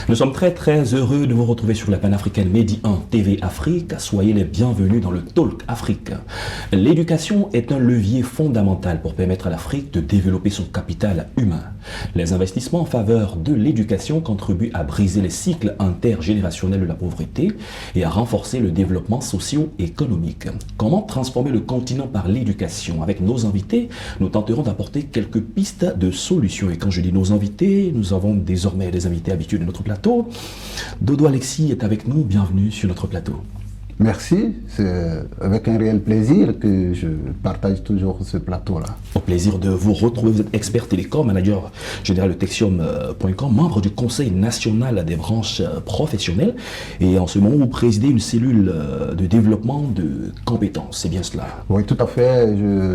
Nous sommes très heureux de vous retrouver sur la panafricaine Medi 1 TV Afrique. Soyez les bienvenus dans le Talk Afrique. L'éducation est un levier fondamental pour permettre à l'Afrique de développer son capital humain. Les investissements en faveur de l'éducation contribuent à briser les cycles intergénérationnels de la pauvreté et à renforcer le développement socio-économique. Comment transformer le continent par l'éducation? Avec nos invités, nous tenterons d'apporter quelques pistes de solutions. Et quand je dis nos invités, nous avons désormais des invités habitués de notre plateau. Dodo Alexis est avec nous, bienvenue sur notre plateau. Merci, c'est avec un réel plaisir que je partage toujours ce plateau-là. Au plaisir de vous retrouver, vous êtes expert télécom, manager général de Texium.com, membre du Conseil national des branches professionnelles et en ce moment vous présidez une cellule de développement de compétences, c'est bien cela? Oui, tout à fait,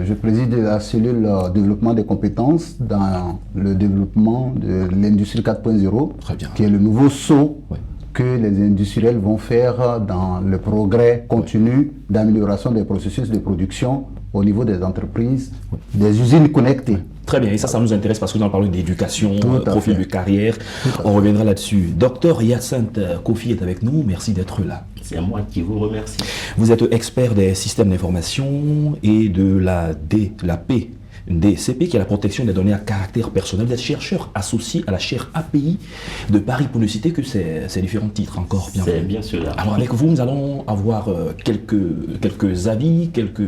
je préside la cellule développement des compétences dans le développement de l'industrie 4.0, qui est le nouveau saut. Oui. Que les industriels vont faire dans le progrès continu d'amélioration des processus de production au niveau des entreprises, des usines connectées. Très bien, et ça nous intéresse parce que nous allons parler d'éducation, profil de carrière, on reviendra là-dessus. Docteur Hyacinthe Kofi est avec nous, merci d'être là. C'est à moi qui vous remercie. Vous êtes expert des systèmes d'information et de la DCP, qui est la protection des données à caractère personnel. Vous êtes chercheur associé à la chaire API de Paris, pour ne citer que ces différents titres encore. C'est bien cela. Alors avec vous, nous allons avoir quelques avis, quelques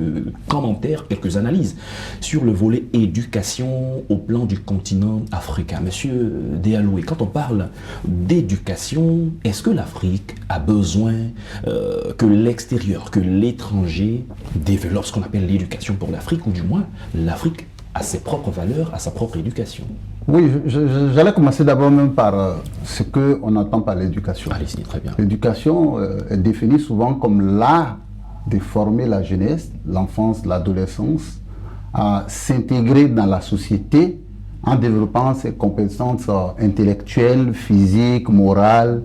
commentaires, quelques analyses sur le volet éducation au plan du continent africain. Monsieur Déaloué, quand on parle d'éducation, est-ce que l'Afrique a besoin que l'extérieur, que l'étranger développe ce qu'on appelle l'éducation pour l'Afrique, ou du moins l'Afrique à ses propres valeurs, à sa propre éducation? Oui, j'allais commencer d'abord même par ce qu'on entend par l'éducation. Allez-y, très bien. L'éducation est définie souvent comme l'art de former la jeunesse, l'enfance, l'adolescence, à s'intégrer dans la société en développant ses compétences intellectuelles, physiques, morales,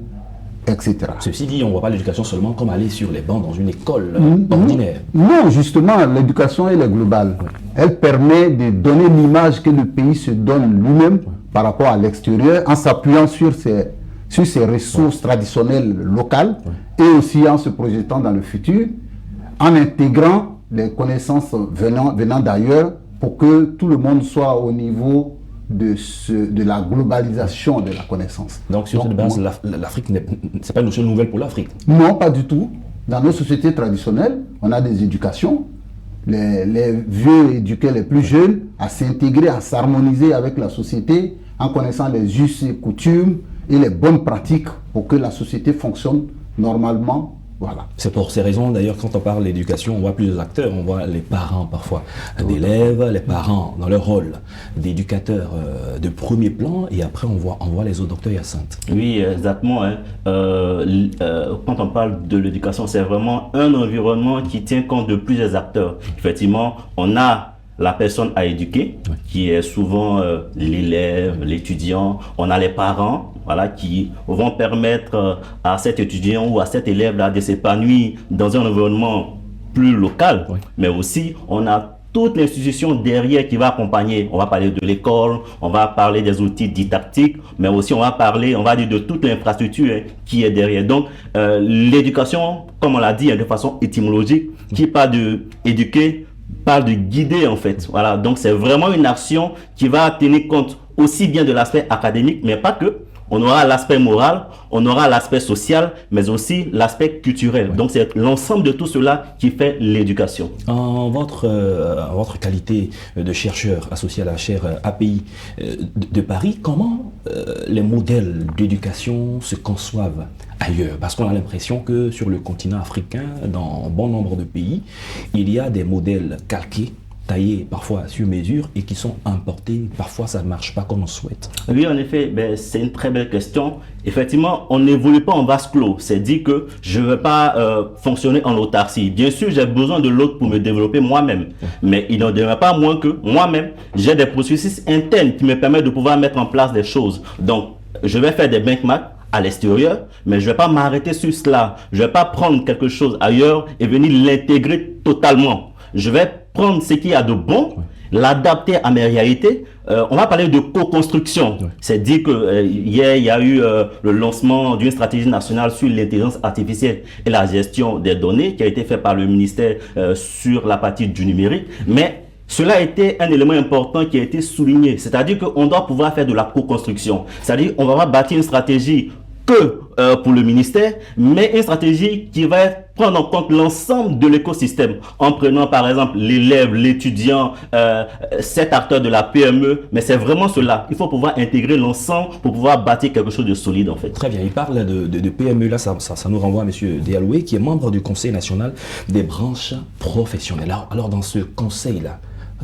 etc. Ceci dit, on ne voit pas l'éducation seulement comme aller sur les bancs dans une école ordinaire. Non, justement, l'éducation, elle est globale. Elle permet de donner l'image que le pays se donne lui-même par rapport à l'extérieur, en s'appuyant sur ses ressources traditionnelles locales et aussi en se projetant dans le futur, en intégrant les connaissances venant d'ailleurs pour que tout le monde soit au niveau de la globalisation de la connaissance. Donc sur cette base, l'Afrique, c'est pas une notion nouvelle pour l'Afrique? Non, pas du tout. Dans nos sociétés traditionnelles, on a des éducations. Les vieux éduquaient les plus jeunes à s'intégrer, à s'harmoniser avec la société en connaissant les us et coutumes et les bonnes pratiques pour que la société fonctionne normalement. Voilà. C'est pour ces raisons d'ailleurs quand on parle d'éducation, on voit plusieurs acteurs, on voit les parents parfois d'élèves, les parents dans leur rôle d'éducateurs de premier plan, et après on voit les autres. Docteur Hyacinthe. Oui, exactement. Quand on parle de l'éducation, c'est vraiment un environnement qui tient compte de plusieurs acteurs. Effectivement, on a la personne à éduquer, qui est souvent l'élève, l'étudiant. On a les parents, voilà, qui vont permettre à cet étudiant ou à cet élève-là de s'épanouir dans un environnement plus local. Mais aussi, on a toute l'institution derrière qui va accompagner. On va parler de l'école, on va parler des outils didactiques, mais aussi on va parler, on va dire de toute l'infrastructure qui est derrière. Donc, l'éducation, comme on l'a dit de façon étymologique, qui parle de éduquer, parle de guider en fait. Voilà, donc c'est vraiment une action qui va tenir compte aussi bien de l'aspect académique, mais pas que. On aura l'aspect moral, on aura l'aspect social, mais aussi l'aspect culturel. Donc c'est l'ensemble de tout cela qui fait l'éducation. En votre qualité de chercheur associé à la chaire API de Paris, comment les modèles d'éducation se conçoivent ailleurs? Parce qu'on a l'impression que sur le continent africain, dans bon nombre de pays, il y a des modèles calqués, taillés parfois sur mesure et qui sont importés. Parfois, ça ne marche pas comme on souhaite. Oui, en effet, c'est une très belle question. Effectivement, on n'évolue pas en vase clos. C'est dit que je ne vais pas fonctionner en autarcie. Bien sûr, j'ai besoin de l'autre pour me développer moi-même. Mais il n'en demeure pas moins que moi-même, j'ai des processus internes qui me permettent de pouvoir mettre en place des choses. Donc, je vais faire des benchmarks à l'extérieur, mais je ne vais pas m'arrêter sur cela. Je ne vais pas prendre quelque chose ailleurs et venir l'intégrer totalement. Je vais prendre ce qu'il y a de bon, l'adapter à mes réalités. On va parler de co-construction. C'est dit que hier, il y a eu le lancement d'une stratégie nationale sur l'intelligence artificielle et la gestion des données qui a été fait par le ministère sur la partie du numérique. Mais cela a été un élément important qui a été souligné. C'est-à-dire qu'on doit pouvoir faire de la co-construction. C'est-à-dire qu'on va pas bâtir une stratégie que pour le ministère, mais une stratégie qui va prendre en compte l'ensemble de l'écosystème, en prenant par exemple l'élève, l'étudiant, cet acteur de la PME, mais c'est vraiment cela. Il faut pouvoir intégrer l'ensemble pour pouvoir bâtir quelque chose de solide en fait. Très bien, il parle de PME, là ça nous renvoie à M. Dialoué, qui est membre du Conseil national des branches professionnelles. Alors dans ce conseil-là,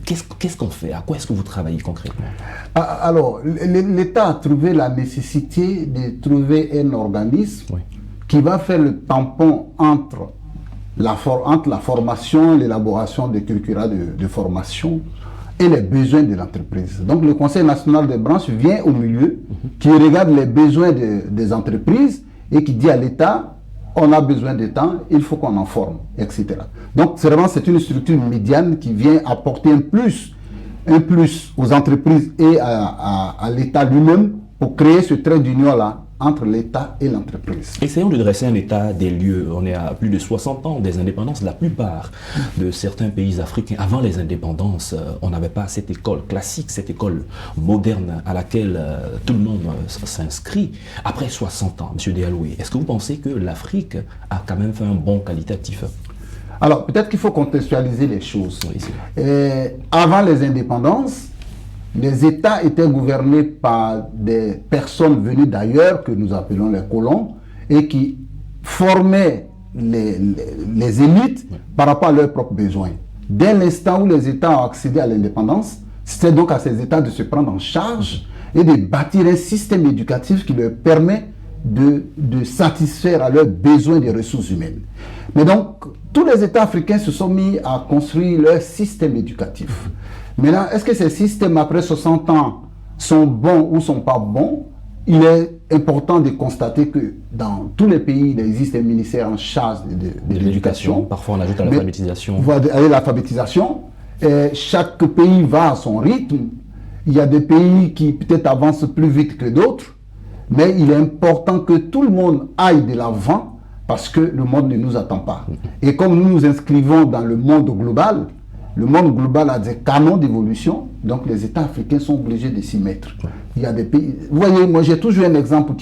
qu'est-ce qu'on fait? À quoi est-ce que vous travaillez concrètement? Alors, l'État a trouvé la nécessité de trouver un organisme qui va faire le tampon entre la formation, l'élaboration des curricula de formation et les besoins de l'entreprise. Donc, le Conseil national des branches vient au milieu, qui regarde les besoins des entreprises et qui dit à l'État: on a besoin de temps, il faut qu'on en forme, etc. Donc, c'est une structure médiane qui vient apporter un plus aux entreprises et à l'État lui-même pour créer ce trait d'union-là entre l'État et l'entreprise. Essayons de dresser un état des lieux. On est à plus de 60 ans des indépendances. La plupart de certains pays africains, avant les indépendances, on n'avait pas cette école classique, cette école moderne à laquelle tout le monde s'inscrit. Après 60 ans, M. Dialoué, est-ce que vous pensez que l'Afrique a quand même fait un bond qualitatif? Alors, peut-être qu'il faut contextualiser les choses. Avant les indépendances, les États étaient gouvernés par des personnes venues d'ailleurs, que nous appelons les colons, et qui formaient les élites par rapport à leurs propres besoins. Dès l'instant où les États ont accédé à l'indépendance, c'était donc à ces États de se prendre en charge et de bâtir un système éducatif qui leur permet de satisfaire à leurs besoins des ressources humaines. Mais donc, tous les États africains se sont mis à construire leur système éducatif. Maintenant, est-ce que ces systèmes, après 60 ans, sont bons ou ne sont pas bons? Il est important de constater que dans tous les pays, il existe un ministère en charge de l'éducation. Parfois, on ajoute à l'alphabétisation. L'alphabétisation. Chaque pays va à son rythme. Il y a des pays qui peut-être avancent plus vite que d'autres. Mais il est important que tout le monde aille de l'avant parce que le monde ne nous attend pas. Et comme nous nous inscrivons dans le monde global, le monde global a des canons d'évolution, donc les États africains sont obligés de s'y mettre. Il y a des pays... Vous voyez, moi j'ai toujours un exemple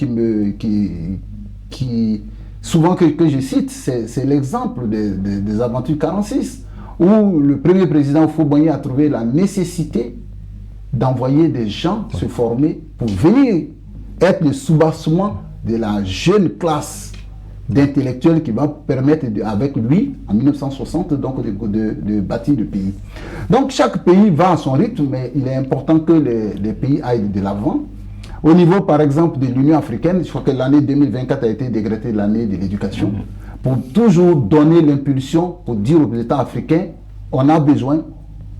souvent que je cite, c'est l'exemple des aventures 46, où le premier président Houphouët-Boigny a trouvé la nécessité d'envoyer des gens se former pour venir être le soubassement de la jeune classe d'intellectuels qui va permettre avec lui, en 1960, donc de bâtir le pays. Donc chaque pays va à son rythme, mais il est important que les pays aillent de l'avant. Au niveau, par exemple, de l'Union africaine, je crois que l'année 2024 a été décrétée l'année de l'éducation, pour toujours donner l'impulsion, pour dire aux États africains, on a besoin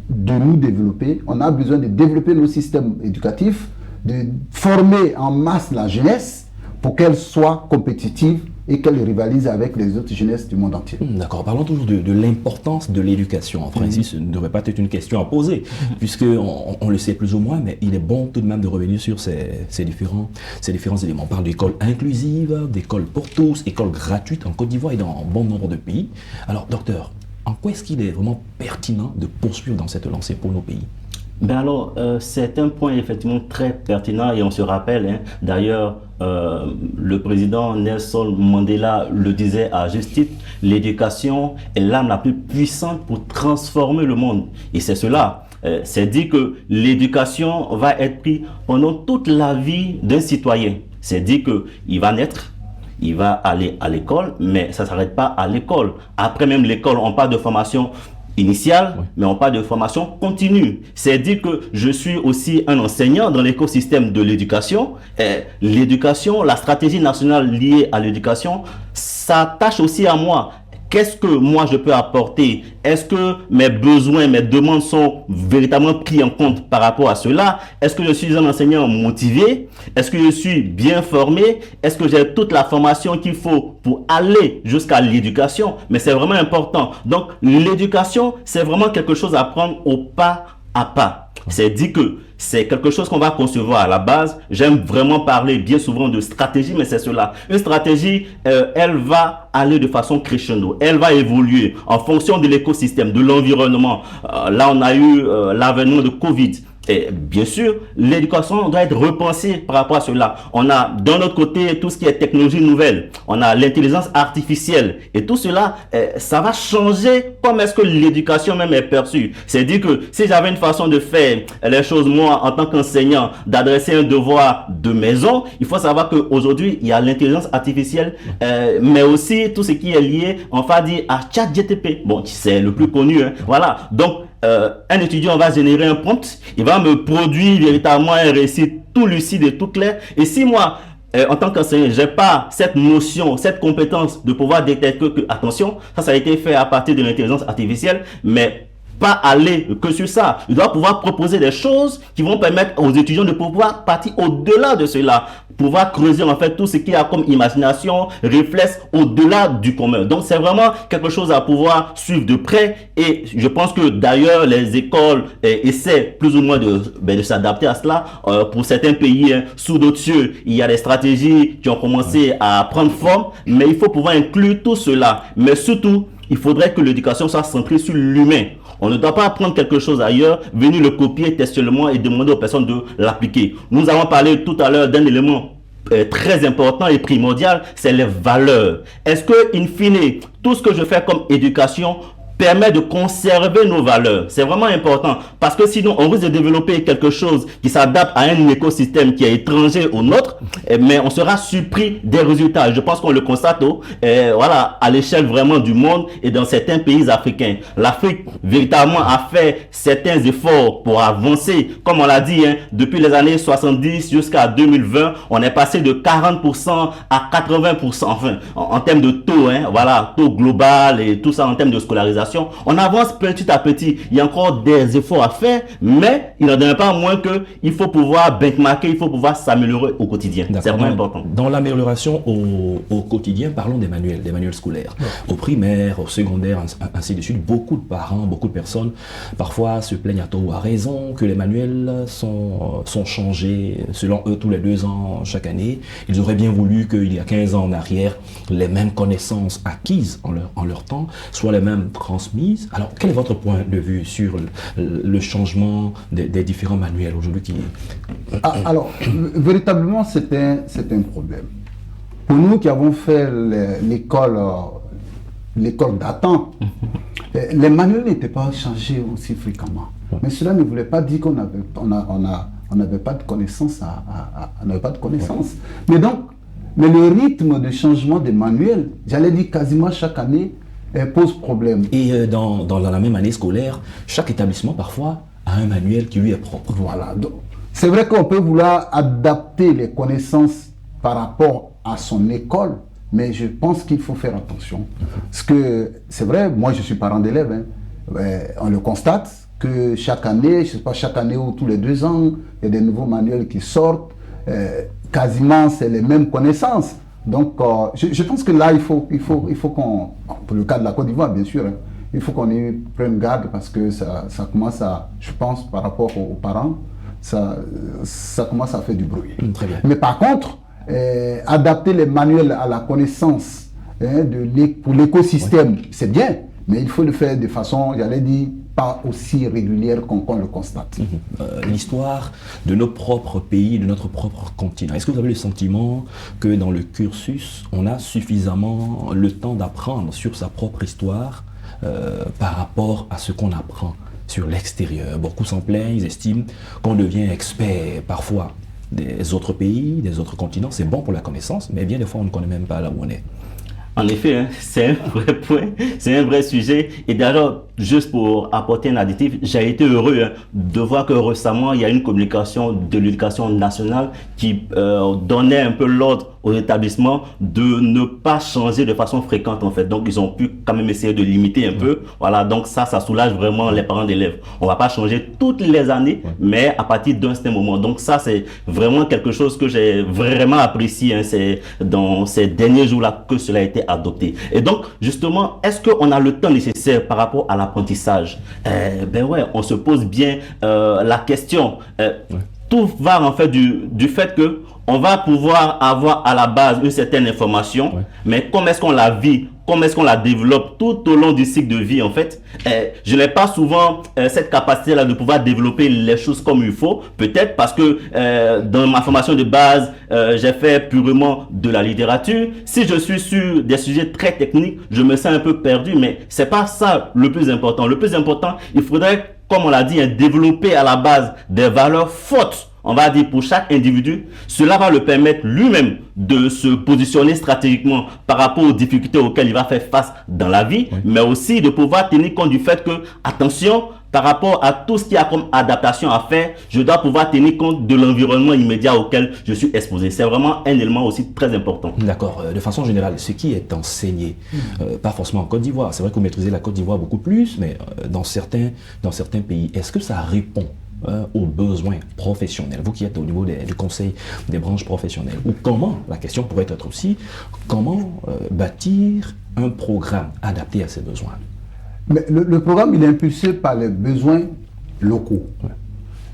de nous développer, on a besoin de développer nos systèmes éducatifs, de former en masse la jeunesse pour qu'elle soit compétitive et qu'elle rivalise avec les autres jeunesses du monde entier. D'accord, parlons toujours de l'importance de l'éducation. En principe, ce ne devrait pas être une question à poser, puisque on le sait plus ou moins, mais il est bon tout de même de revenir sur ces différents éléments. On parle d'école inclusive, d'école pour tous, école gratuite en Côte d'Ivoire et dans bon nombre de pays. Alors, docteur, en quoi est-ce qu'il est vraiment pertinent de poursuivre dans cette lancée pour nos pays? Ben alors, c'est un point effectivement très pertinent et on se rappelle, d'ailleurs, le président Nelson Mandela le disait à juste titre, l'éducation est l'arme la plus puissante pour transformer le monde. Et c'est cela. C'est dit que l'éducation va être prise pendant toute la vie d'un citoyen. C'est dit qu'il va naître, il va aller à l'école, mais ça ne s'arrête pas à l'école. Après même l'école, on parle de formation initiale, mais on parle de formation continue. C'est dire que je suis aussi un enseignant dans l'écosystème de l'éducation. L'éducation, la stratégie nationale liée à l'éducation s'attache aussi à moi. qu'est-ce que moi je peux apporter? Est-ce que mes besoins, mes demandes sont véritablement pris en compte par rapport à cela? Est-ce que je suis un enseignant motivé? Est-ce que je suis bien formé? Est-ce que j'ai toute la formation qu'il faut pour aller jusqu'à l'éducation? Mais c'est vraiment important. Donc, l'éducation, c'est vraiment quelque chose à prendre au pas à pas. C'est dit que c'est quelque chose qu'on va concevoir à la base. J'aime vraiment parler bien souvent de stratégie, mais c'est cela. Une stratégie, elle va aller de façon crescendo. Elle va évoluer en fonction de l'écosystème, de l'environnement. Là, on a eu l'avènement de Covid. Et bien sûr, l'éducation doit être repensée par rapport à cela. On a d'un autre côté tout ce qui est technologie nouvelle. On a l'intelligence artificielle. Et tout cela, ça va changer comment est-ce que l'éducation même est perçue. C'est-à-dire que si j'avais une façon de faire les choses, moi, en tant qu'enseignant, d'adresser un devoir de maison, il faut savoir qu'aujourd'hui, il y a l'intelligence artificielle, mais aussi tout ce qui est lié, on va dire, à ChatGPT. Bon, c'est le plus connu. Hein. Voilà. Donc, un étudiant va générer un prompt, il va me produire véritablement un récit tout lucide et tout clair. Et si moi, en tant qu'enseignant, j'ai pas cette notion, cette compétence de pouvoir détecter que, attention, ça a été fait à partir de l'intelligence artificielle, mais pas aller que sur ça. Il doit pouvoir proposer des choses qui vont permettre aux étudiants de pouvoir partir au-delà de cela, pouvoir creuser en fait tout ce qu'il y a comme imagination, réflexe au-delà du commun. Donc c'est vraiment quelque chose à pouvoir suivre de près, et je pense que d'ailleurs les écoles essaient plus ou moins de s'adapter à cela. Pour certains pays, hein, sous d'autres cieux, il y a des stratégies qui ont commencé à prendre forme, mais il faut pouvoir inclure tout cela. Mais surtout, il faudrait que l'éducation soit centrée sur l'humain. On ne doit pas apprendre quelque chose ailleurs, venir le copier textuellement et demander aux personnes de l'appliquer. Nous avons parlé tout à l'heure d'un élément très important et primordial, c'est les valeurs. Est-ce que, in fine, tout ce que je fais comme éducation permet de conserver nos valeurs? C'est vraiment important, parce que sinon on risque de développer quelque chose qui s'adapte à un écosystème qui est étranger au nôtre, mais on sera surpris des résultats. Je pense qu'on le constate voilà, à l'échelle vraiment du monde et dans certains pays africains. L'Afrique véritablement a fait certains efforts pour avancer, comme on l'a dit, hein, depuis les années 70 jusqu'à 2020, on est passé de 40% à 80%, enfin en termes de taux, hein, voilà, taux global et tout ça en termes de scolarisation. On avance petit à petit. Il y a encore des efforts à faire, mais il n'en demeure pas moins qu'il faut pouvoir benchmarker, il faut pouvoir s'améliorer au quotidien. C'est vraiment important. Dans l'amélioration au quotidien, parlons des manuels scolaires. Au primaire, au secondaire, ainsi de suite, beaucoup de parents, beaucoup de personnes, parfois se plaignent à tort ou à raison que les manuels sont changés, selon eux, tous les 2 ans, chaque année. Ils auraient bien voulu qu'il y a 15 ans en arrière, les mêmes connaissances acquises en leur temps soient les mêmes transmises. Alors, quel est votre point de vue sur le changement des différents manuels aujourd'hui Alors, véritablement, c'est un problème. Pour nous qui avons fait l'école datant, les manuels n'étaient pas changés aussi fréquemment. Mais cela ne voulait pas dire qu'on n'avait pas de connaissances. Mais le rythme de changement des manuels, j'allais dire quasiment chaque année, pose problème. Et dans la même année scolaire, chaque établissement parfois a un manuel qui lui est propre. Voilà. C'est vrai qu'on peut vouloir adapter les connaissances par rapport à son école, mais je pense qu'il faut faire attention. Parce que c'est vrai, moi je suis parent d'élèves, hein, on le constate que chaque année, je ne sais pas, chaque année ou tous les 2 ans, il y a des nouveaux manuels qui sortent, quasiment c'est les mêmes connaissances. Donc, je pense que là, il faut qu'on, pour le cas de la Côte d'Ivoire, bien sûr, hein, il faut qu'on y prenne garde, parce que ça commence à, je pense, par rapport aux parents, ça commence à faire du bruit. Très bien. Mais par contre, adapter les manuels à la connaissance, hein, pour l'écosystème, c'est bien, mais il faut le faire de façon, j'allais dire, pas aussi régulière qu'on le constate. L'histoire de nos propres pays, de notre propre continent. Est-ce que vous avez le sentiment que dans le cursus, on a suffisamment le temps d'apprendre sur sa propre histoire par rapport à ce qu'on apprend sur l'extérieur? Beaucoup s'en plaignent, ils estiment qu'on devient expert parfois des autres pays, des autres continents. C'est bon pour la connaissance, mais bien des fois on ne connaît même pas là où on est. En effet, hein, c'est un vrai point, c'est un vrai sujet. Et d'ailleurs, juste pour apporter un additif, j'ai été heureux de voir que récemment, il y a une communication de l'éducation nationale qui donnait un peu l'ordre aux établissements de ne pas changer de façon fréquente en fait. Donc ils ont pu quand même essayer de limiter un peu. Voilà, donc ça soulage vraiment les parents d'élèves. On va pas changer toutes les années, mais à partir d'un certain moment. Donc ça c'est vraiment quelque chose que j'ai vraiment apprécié. Hein. C'est dans ces derniers jours-là que cela a été adopté. Et donc justement, est-ce qu'on a le temps nécessaire par rapport à l'apprentissage? Ben ouais, on se pose bien la question. Tout va en fait du fait que on va pouvoir avoir à la base une certaine information, mais comment est-ce qu'on la vit, comment est-ce qu'on la développe tout au long du cycle de vie en fait. Je n'ai pas souvent cette capacité-là de pouvoir développer les choses comme il faut, peut-être parce que dans ma formation de base, j'ai fait purement de la littérature. Si je suis sur des sujets très techniques, je me sens un peu perdu, mais c'est pas ça le plus important. Le plus important, il faudrait, comme on l'a dit, développer à la base des valeurs fortes, on va dire pour chaque individu. Cela va le permettre lui-même de se positionner stratégiquement par rapport aux difficultés auxquelles il va faire face dans la vie, mais aussi de pouvoir tenir compte du fait que, attention, par rapport à tout ce qu'il y a comme adaptation à faire, je dois pouvoir tenir compte de l'environnement immédiat auquel je suis exposé. C'est vraiment un élément aussi très important. D'accord. De façon générale, ce qui est enseigné, pas forcément en Côte d'Ivoire, c'est vrai que vous maîtrisez la Côte d'Ivoire beaucoup plus, mais dans certains pays, est-ce que ça répond aux besoins professionnels, vous qui êtes au niveau du conseil des branches professionnelles, ou comment, la question pourrait être aussi, comment bâtir un programme adapté à ces besoins? Mais le programme, il est impulsé par les besoins locaux.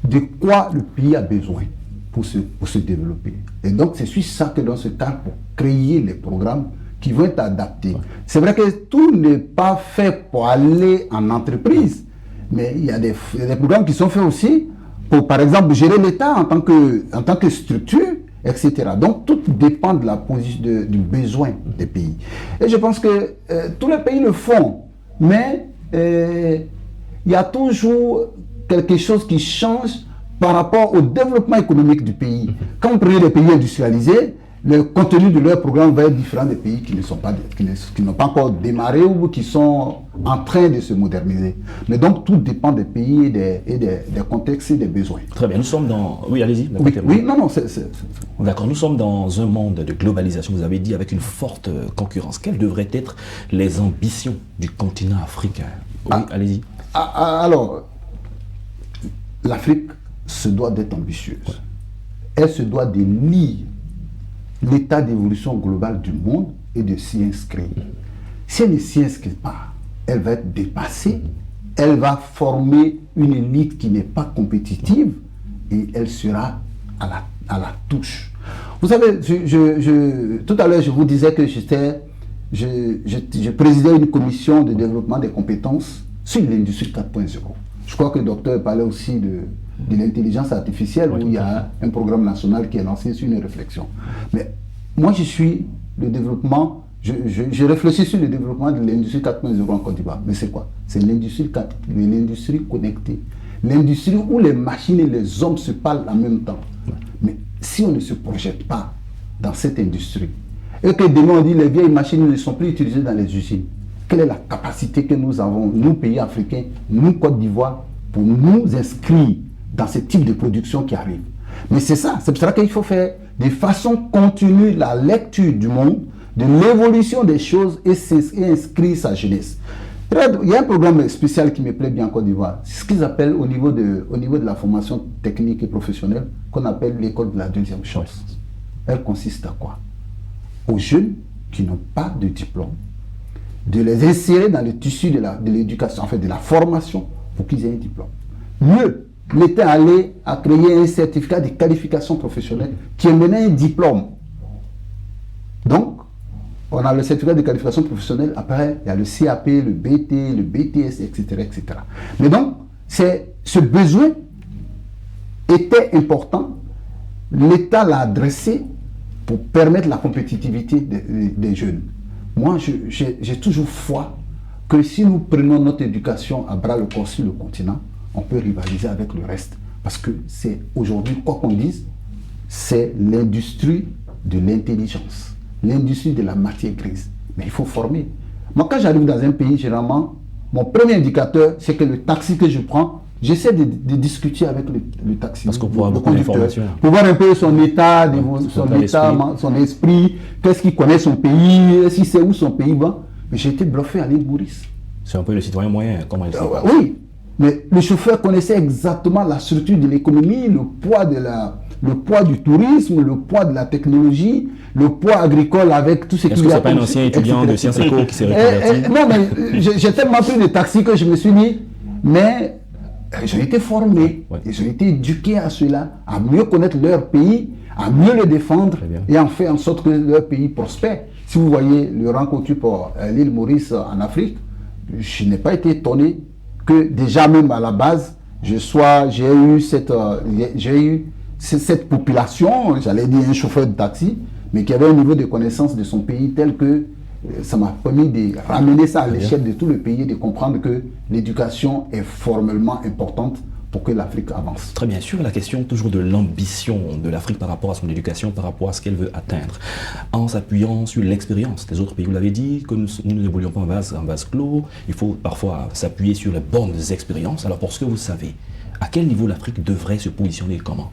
De quoi le pays a besoin pour se développer. Et donc, c'est sur ça que dans ce cas, pour créer les programmes qui vont être adaptés. C'est vrai que tout n'est pas fait pour aller en entreprise, mais il y a des programmes qui sont faits aussi pour, par exemple, gérer l'État en tant que structure, etc. Donc, tout dépend de la position du besoin des pays. Et je pense que tous les pays le font, mais il y a toujours quelque chose qui change par rapport au développement économique du pays. Quand vous prenez les pays industrialisés, le contenu de leur programme va être différent des pays qui n'ont pas encore démarré ou qui sont en train de se moderniser. Mais donc, tout dépend des pays et des contextes et des besoins. Très bien, nous sommes dans... Oui, allez-y. Oui, non, D'accord, nous sommes dans un monde de globalisation, vous avez dit, avec une forte concurrence. Quelles devraient être les ambitions du continent africain? Oui, allez-y. Alors, l'Afrique se doit d'être ambitieuse. Elle se doit de lire l'état d'évolution globale du monde et de s'y inscrire. Si elle ne s'y inscrit pas, elle va être dépassée, elle va former une élite qui n'est pas compétitive et elle sera à la touche. Vous savez, tout à l'heure, je vous disais que je présidais une commission de développement des compétences sur l'industrie 4.0. Je crois que le docteur parlait aussi de l'intelligence artificielle, où il y a un programme national qui est lancé sur une réflexion. Mais moi, je suis le développement, je réfléchis sur le développement de l'industrie 4.0 en Côte d'Ivoire. Mais c'est quoi? C'est l'industrie connectée. L'industrie où les machines et les hommes se parlent en même temps. Mais si on ne se projette pas dans cette industrie, et que demain on dit les vieilles machines ne sont plus utilisées dans les usines, quelle est la capacité que nous avons, nous pays africains, nous Côte d'Ivoire, pour nous inscrire dans ce type de production qui arrive? Mais c'est ça, c'est pour ça qu'il faut faire de façon continue la lecture du monde, de l'évolution des choses et inscrire sa jeunesse. Il y a un programme spécial qui me plaît bien en Côte d'Ivoire, c'est ce qu'ils appellent au niveau de la formation technique et professionnelle, qu'on appelle l'école de la deuxième chance. Elle consiste à quoi? Aux jeunes qui n'ont pas de diplôme, de les insérer dans le tissu de l'éducation, en fait de la formation, pour qu'ils aient un diplôme. Mieux, l'État allé à créer un certificat de qualification professionnelle qui émenait un diplôme. Donc, on a le certificat de qualification professionnelle, après il y a le CAP, le BT, le BTS, etc. etc. Mais donc, ce besoin était important, l'État l'a adressé pour permettre la compétitivité des jeunes. Moi, j'ai toujours foi que si nous prenons notre éducation à bras le corps sur le continent, on peut rivaliser avec le reste. Parce que c'est aujourd'hui, quoi qu'on dise, c'est l'industrie de l'intelligence, l'industrie de la matière grise. Mais il faut former. Moi, quand j'arrive dans un pays, généralement, mon premier indicateur, c'est que le taxi que je prends, j'essaie de discuter avec le taxi. Parce qu'on pourra le beaucoup d'informations. Pour voir un peu son état, son esprit, qu'est-ce qu'il connaît son pays, si c'est où son pays va. Mais j'ai été bluffé à l'île Maurice. C'est un peu le citoyen moyen, comment il fait. Oui, mais le chauffeur connaissait exactement la structure de l'économie, le poids du tourisme, le poids de la technologie, le poids agricole avec tout ce qu'il y a. Est-ce que c'est pas un ancien étudiant de Sciences Éco qui s'est reconverti? Non, mais j'ai tellement pris de taxi que je me suis dit, mais j'ai été formé, et j'ai été éduqué à cela, à mieux connaître leur pays, à mieux le défendre et en faire en sorte que leur pays prospère. Si vous voyez le rencontre pour l'île Maurice en Afrique, je n'ai pas été étonné que déjà même à la base, j'ai eu cette population, j'allais dire un chauffeur de taxi, mais qui avait un niveau de connaissance de son pays tel que ça m'a permis de ramener ça à l'échelle de tout le pays et de comprendre que l'éducation est formellement importante pour que l'Afrique avance. Très bien sûr, la question toujours de l'ambition de l'Afrique par rapport à son éducation, par rapport à ce qu'elle veut atteindre, en s'appuyant sur l'expérience des autres pays. Vous l'avez dit, que nous n'évoluons pas en vase clos, il faut parfois s'appuyer sur les bonnes expériences. Alors pour ce que vous savez, à quel niveau l'Afrique devrait se positionner et comment?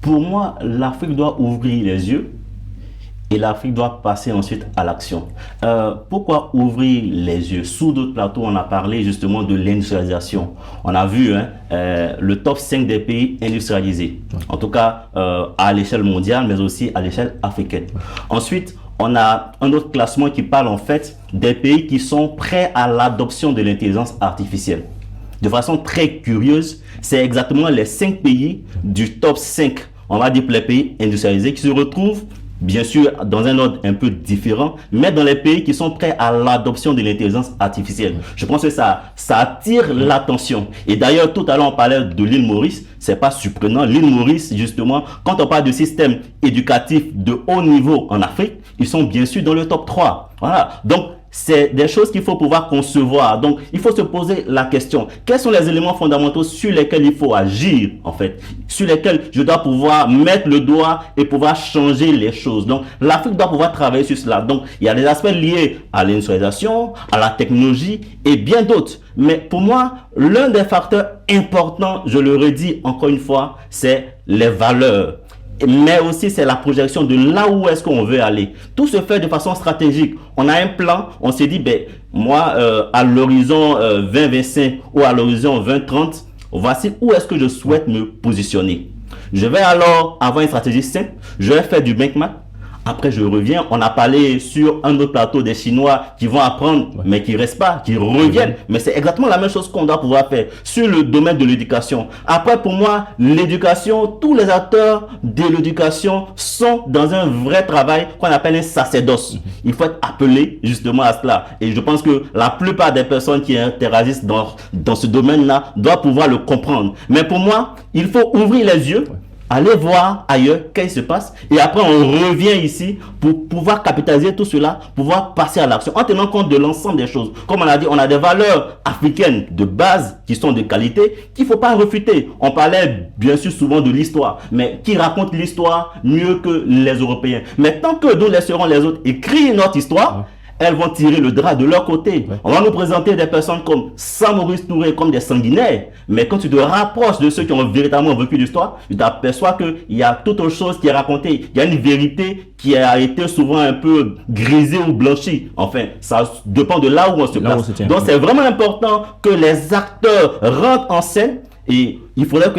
Pour moi, l'Afrique doit ouvrir les yeux et l'Afrique doit passer ensuite à l'action. Pourquoi ouvrir les yeux? Sous d'autres plateaux, on a parlé justement de l'industrialisation. On a vu le top 5 des pays industrialisés, en tout cas à l'échelle mondiale, mais aussi à l'échelle africaine. Ensuite, on a un autre classement qui parle en fait des pays qui sont prêts à l'adoption de l'intelligence artificielle. De façon très curieuse, c'est exactement les 5 pays du top 5, on va dire pour les pays industrialisés, qui se retrouvent bien sûr dans un ordre un peu différent, mais dans les pays qui sont prêts à l'adoption de l'intelligence artificielle. Je pense que ça attire l'attention. Et d'ailleurs, tout à l'heure, on parlait de l'île Maurice. C'est pas surprenant. L'île Maurice, justement, quand on parle de système éducatif de haut niveau en Afrique, ils sont bien sûr dans le top 3. Voilà. Donc, c'est des choses qu'il faut pouvoir concevoir. Donc, il faut se poser la question. Quels sont les éléments fondamentaux sur lesquels il faut agir, en fait, sur lesquels je dois pouvoir mettre le doigt et pouvoir changer les choses. Donc, l'Afrique doit pouvoir travailler sur cela. Donc, il y a des aspects liés à l'industrialisation, à la technologie et bien d'autres. Mais pour moi, l'un des facteurs importants, je le redis encore une fois, c'est les valeurs. Mais aussi c'est la projection de là où est-ce qu'on veut aller. Tout se fait de façon stratégique. On a un plan, on s'est dit, ben moi à l'horizon 2025 ou à l'horizon 2030, voici où est-ce que je souhaite me positionner. Je vais alors avoir une stratégie simple, je vais faire du benchmark. Après, je reviens. On a parlé sur un autre plateau des Chinois qui vont apprendre, mais qui ne restent pas, qui reviennent. Mais c'est exactement la même chose qu'on doit pouvoir faire sur le domaine de l'éducation. Après, pour moi, l'éducation, tous les acteurs de l'éducation sont dans un vrai travail qu'on appelle un sacerdoce. Il faut être appelé justement à cela. Et je pense que la plupart des personnes qui interagissent dans ce domaine-là doivent pouvoir le comprendre. Mais pour moi, il faut ouvrir les yeux. Allez voir ailleurs qu'est-ce qui se passe et après on revient ici pour pouvoir capitaliser tout cela, pouvoir passer à l'action en tenant compte de l'ensemble des choses. Comme on a dit, on a des valeurs africaines de base qui sont de qualité qu'il ne faut pas refuter. On parlait bien sûr souvent de l'histoire, mais qui raconte l'histoire mieux que les Européens. Mais tant que nous laisserons les autres écrire notre histoire, elles vont tirer le drap de leur côté. On va nous présenter des personnes comme Saint-Maurice Touré comme des sanguinaires. Mais quand tu te rapproches de ceux qui ont véritablement vécu l'histoire, tu t'aperçois qu'il y a toute autre chose qui est racontée. Il y a une vérité qui a été souvent un peu grisée ou blanchie. Enfin, ça dépend de là où on se place. Donc c'est vraiment important que les acteurs rentrent en scène. Et il faudrait que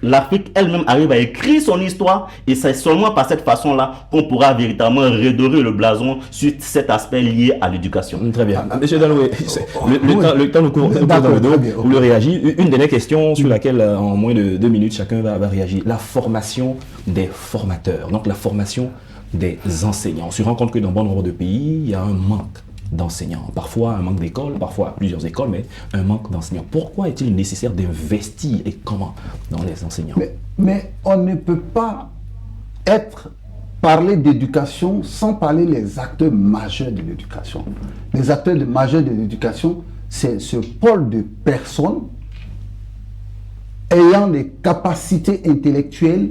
l'Afrique elle-même arrive à écrire son histoire. Et c'est seulement par cette façon-là qu'on pourra véritablement redorer le blason sur cet aspect lié à l'éducation. Très bien. Monsieur Daloué, le temps nous court dans le dos. Vous le réagissez. Une dernière question sur laquelle, en moins de 2 minutes, chacun va réagir. La formation des formateurs, donc la formation des enseignants. On se rend compte que dans bon nombre de pays, il y a un manque d'enseignants. Parfois un manque d'écoles, parfois plusieurs écoles, mais un manque d'enseignants. Pourquoi est-il nécessaire d'investir et comment dans les enseignants? Mais on ne peut pas parler d'éducation sans parler des acteurs majeurs de l'éducation. Les acteurs majeurs de l'éducation, c'est ce pôle de personnes ayant des capacités intellectuelles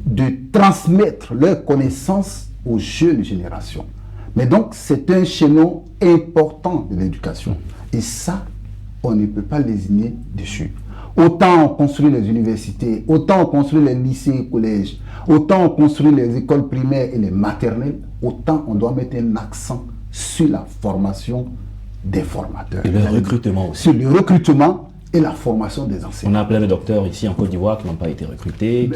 de transmettre leurs connaissances aux jeunes générations. Mais donc, c'est un chaînon important de l'éducation. Et ça, on ne peut pas lésiner dessus. Autant on construit les universités, autant on construit les lycées et collèges, autant on construit les écoles primaires et les maternelles, autant on doit mettre un accent sur la formation des formateurs. Et le recrutement aussi. Sur le recrutement et la formation des enseignants. On a plein de docteurs ici en Côte d'Ivoire qui n'ont pas été recrutés.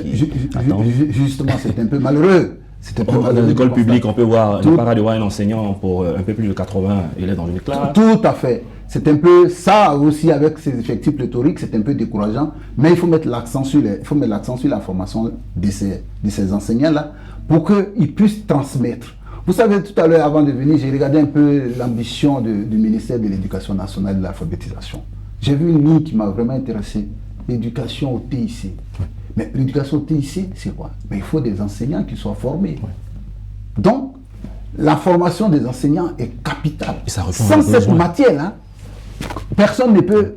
Justement, c'est un peu malheureux. Dans l'école publique, on peut voir, on parle de voir un enseignant pour un peu plus de 80 élèves dans une classe. Tout à fait. C'est un peu ça aussi avec ces effectifs pléthoriques, c'est un peu décourageant. Mais il faut mettre l'accent sur la formation de ces enseignants-là pour qu'ils puissent transmettre. Vous savez, tout à l'heure, avant de venir, j'ai regardé un peu l'ambition du ministère de l'Éducation nationale et de l'alphabétisation. J'ai vu une ligne qui m'a vraiment intéressé. L'éducation au TIC. Mais l'éducation au TIC, c'est quoi? Mais il faut des enseignants qui soient formés. Donc, la formation des enseignants est capitale. Sans cette matière-là, personne ne peut,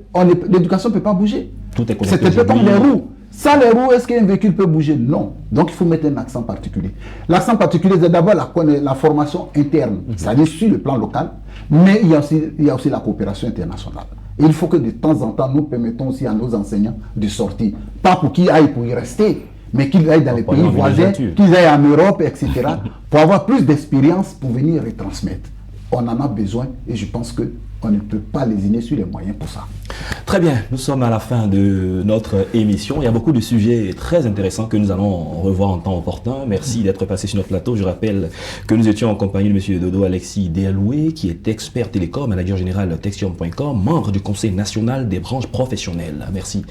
l'éducation ne peut pas bouger. C'est un peu comme les roues. Sans les roues, est-ce qu'un véhicule peut bouger? Non. Donc il faut mettre un accent particulier. L'accent particulier, c'est d'abord la formation interne, c'est-à-dire sur le plan local, mais il y a aussi la coopération internationale. Et il faut que de temps en temps, nous permettons aussi à nos enseignants de sortir. Pas pour qu'ils aillent pour y rester, mais qu'ils aillent dans les pays voisins, qu'ils aillent en Europe, etc., pour avoir plus d'expérience pour venir retransmettre. On en a besoin et je pense qu'on ne peut pas lésiner sur les moyens pour ça. Très bien, nous sommes à la fin de notre émission. Il y a beaucoup de sujets très intéressants que nous allons revoir en temps opportun. Merci d'être passé sur notre plateau. Je rappelle que nous étions en compagnie de M. Dodo Alexis Dealoué, qui est expert télécom, manager général de Textium.com, membre du Conseil national des branches professionnelles. Merci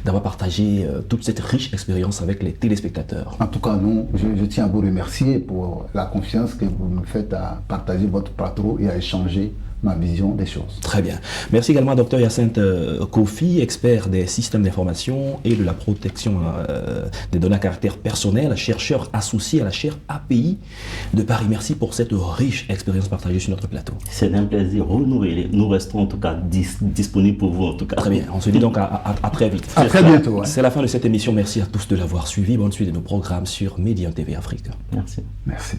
d'avoir partagé toute cette riche expérience avec les téléspectateurs. En tout cas, je tiens à vous remercier pour la confiance que vous me faites à partager votre plateau et à échanger ma vision des choses. Très bien. Merci également à Dr Hyacinthe Kofi, expert des systèmes d'information et de la protection des données à caractère personnel, chercheur associé à la chaire API de Paris. Merci pour cette riche expérience partagée sur notre plateau. C'est un plaisir renouvelé. Nous restons en tout cas disponibles pour vous en tout cas. Très bien. On se dit donc à très vite. À très bientôt. Ouais. C'est la fin de cette émission. Merci à tous de l'avoir suivi. Bonne suite de nos programmes sur Média TV Afrique. Merci. Merci.